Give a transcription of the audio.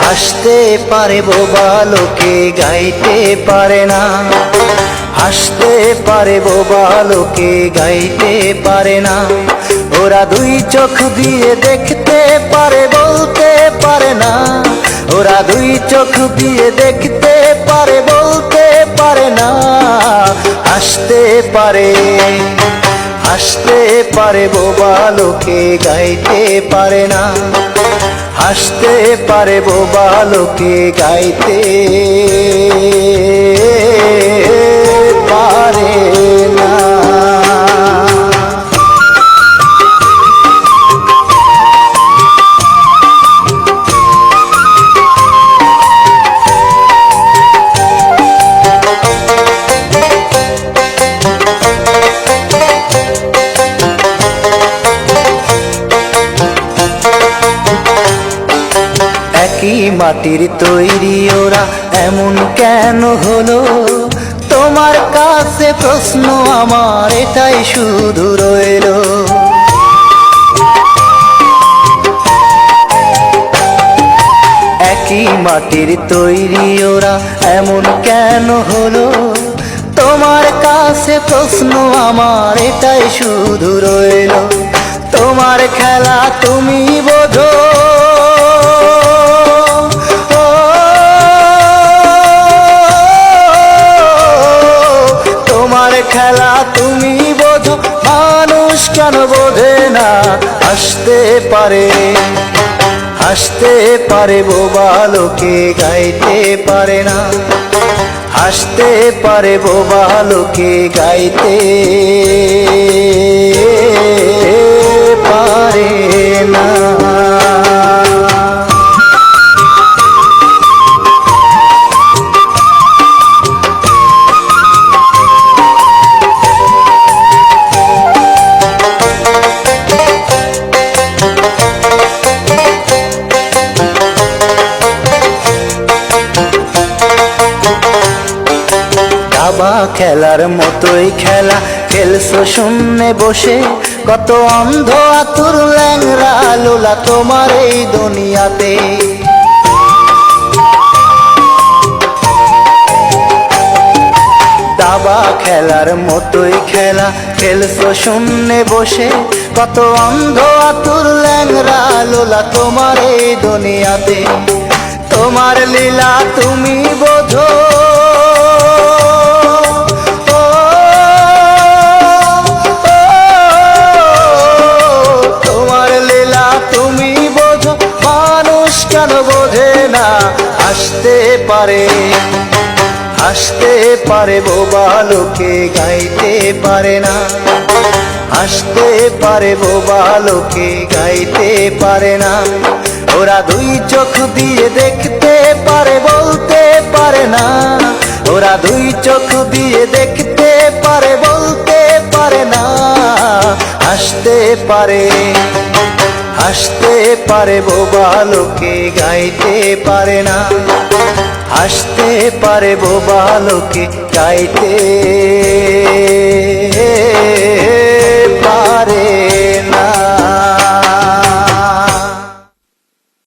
হাসতে পারে বোবা লোকে গাইতে পারে না, হাসতে পারে বোবা লোকে গাইতে পারে না। ওরা দুই চোখ দিয়ে দেখতে পারে বলতে পারে না, ওরা দুই চোখ দিয়ে দেখতে পারে বলতে পারে না। হাসতে পারে, হাসতে পারে বোবা লোকে গাইতে পারে না, হাসতে পারে বোবা লোকে গাইতে পারে না। একই মাটির তৈরি ওরা এমন কেন হলো? তোমার কাছে প্রশ্ন আমার এটাই শুধু রইল। একই মাটির তৈরি ওরা এমন কেন হলো? তোমার কাছে প্রশ্ন আমার এটাই শুধু রইল। তোমার খেলা তুমি বোঝো, তোমার খেলা তুমি বোঝো, মানুষ কেন বোঝে না? হাসতে পারে, হাসতে পারে বোবা লোকে গাইতে পারে না, হাসতে পারে বোবা লোকে গাইতে পারে না। দাবা খেলার মতোই খেলা খেলছো শূন্যে বসে, কত অন্ধ আতুর ল্যাংরা লোলা তোমার এই দুনিয়াতে। দাবা খেলার মতোই খেলা খেলছো শূন্যে বসে, কত অন্ধ আতুর ল্যাংরা লোলা তোমার এই দুনিয়াতে। তোমার লীলা তুমি বোঝো, কেন বোঝে না? হাসতে পারে, হাসতে পারে বোবা লোকে গাইতে পারে না, হাসতে পারে বোবা লোকে গাইতে পারে না। ওরা দুই চোখ দিয়ে দেখতে পারে বলতে পারে না, ওরা দুই চোখ দিয়ে দেখতে পারে বলতে পারে না। হাসতে পারে, হাসতে পারে বোবা লোকে গাইতে পারে না, হাসতে পারে বোবা লোকে গাইতে